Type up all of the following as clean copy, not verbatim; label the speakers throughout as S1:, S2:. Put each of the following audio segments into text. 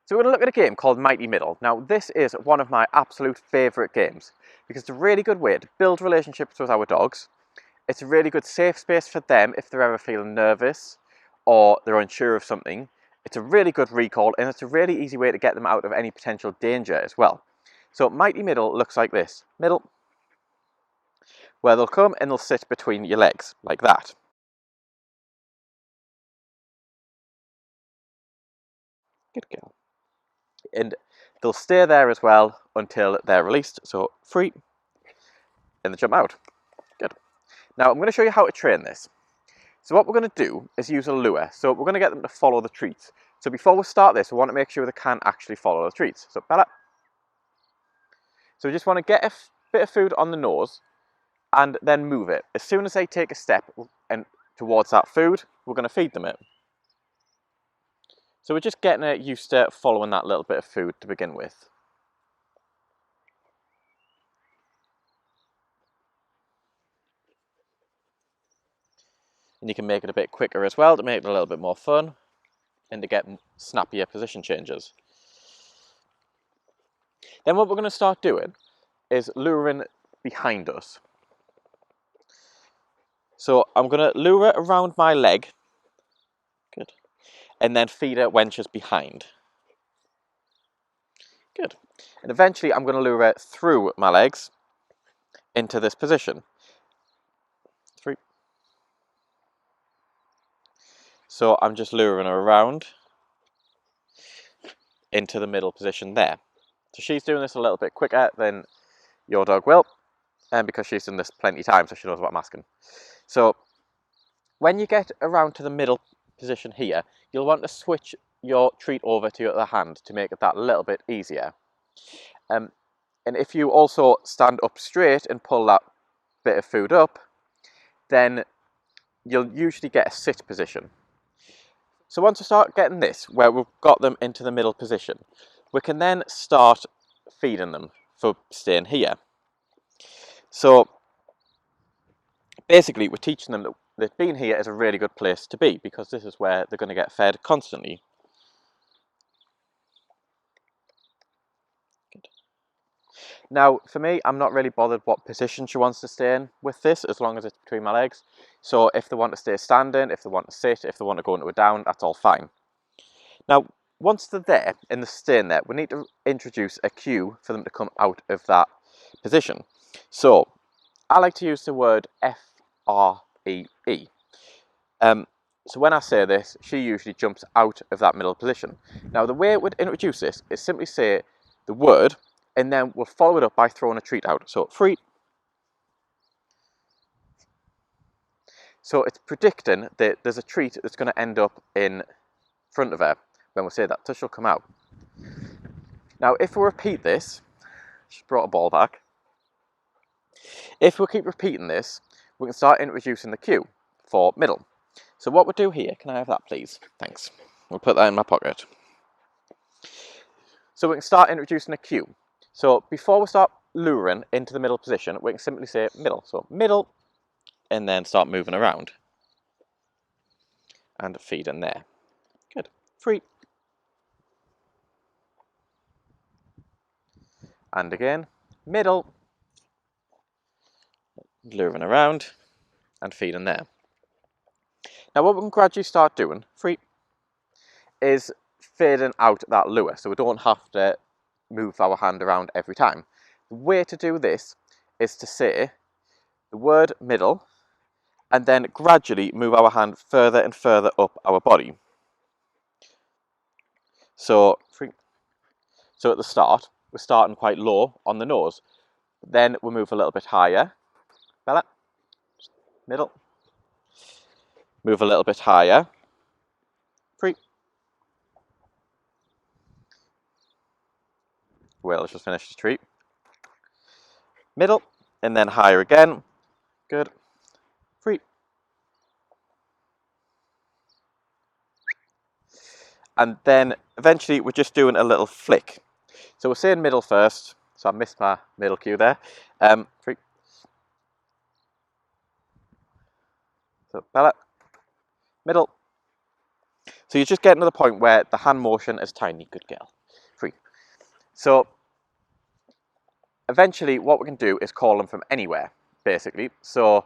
S1: So we're going to look at a game called Mighty Middle. Now this is one of my absolute favourite games because it's a really good way to build relationships with our dogs. It's a really good safe space for them if they're ever feeling nervous or they're unsure of something. It's a really good recall and it's a really easy way to get them out of any potential danger as well. So Mighty Middle looks like this. Middle, where they'll come and they'll sit between your legs like that. Good girl. And they'll stay there as well until they're released. So free, and they jump out. Good. Now I'm going to show you how to train this. So what we're going to do is use a lure. So we're going to get them to follow the treats. So before we start this, we want to make sure they can actually follow the treats. So Bella. So we just want to get a bit of food on the nose and then move it. As soon as they take a step and towards that food, we're going to feed them it. So we're just getting it used to following that little bit of food to begin with. And you can make it a bit quicker as well to make it a little bit more fun and to get snappier position changes. Then what we're going to start doing is luring behind us. So I'm going to lure around my leg. Good. And then feed her when she's behind. Good. And eventually I'm going to lure it through my legs into this position. 3. So I'm just luring her around into the middle position there. So she's doing this a little bit quicker than your dog will, and because she's done this plenty of times, so she knows what I'm asking. So when you get around to the middle position here, you'll want to switch your treat over to your other hand to make it that little bit easier. And if you also stand up straight and pull that bit of food up, then you'll usually get a sit position. So once we start getting this, where we've got them into the middle position, we can then start feeding them for staying here. So basically we're teaching them that being here is a really good place to be because this is where they're going to get fed constantly. Good. Now for me, I'm not really bothered what position she wants to stay in with this as long as it's between my legs. So if they want to stay standing, if they want to sit, if they want to go into a down, that's all fine. Now once they're there and they're staying there, we need to introduce a cue for them to come out of that position. So I like to use the word F-R-E-E. So when I say this, she usually jumps out of that middle position. Now the way we'd introduce this is simply say the word and then we'll follow it up by throwing a treat out. So free. So it's predicting that there's a treat that's going to end up in front of her when we say that, so she'll come out. Now if we repeat this, she's brought a ball back. If we keep repeating this, we can start introducing the cue for middle. So what we'll do here, can I have that please? Thanks. We'll put that in my pocket. So we can start introducing a cue. So before we start luring into the middle position, we can simply say middle. So middle, and then start moving around. And feed in there. Good. 3. And again, middle. Luring around and feed in there. Now what we can gradually start doing, 3, is fading out that lure, so we don't have to move our hand around every time. The way to do this is to say the word middle and then gradually move our hand further and further up our body. So at the start, we're starting quite low on the nose. Then we'll move a little bit higher. Bella, middle. Move a little bit higher. 3. Well, let's just finish the treat. Middle, and then higher again. Good. 3. And then eventually we're just doing a little flick. So we're saying middle first. So I missed my middle cue there. 3. So Bella, middle. So you're just getting to the point where the hand motion is tiny. Good girl. So eventually what we can do is call them from anywhere, basically. So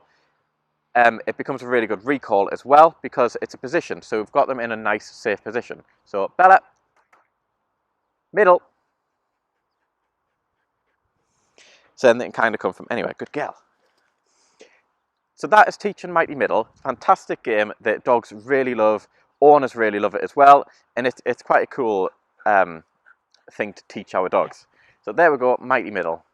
S1: it becomes a really good recall as well because it's a position. So we've got them in a nice, safe position. So Bella, middle. So then they can kind of come from anywhere. Good girl. So that is Teaching Mighty Middle. Fantastic game that dogs really love. Owners really love it as well. And it's quite a cool thing to teach our dogs. So there we go, Mighty Middle.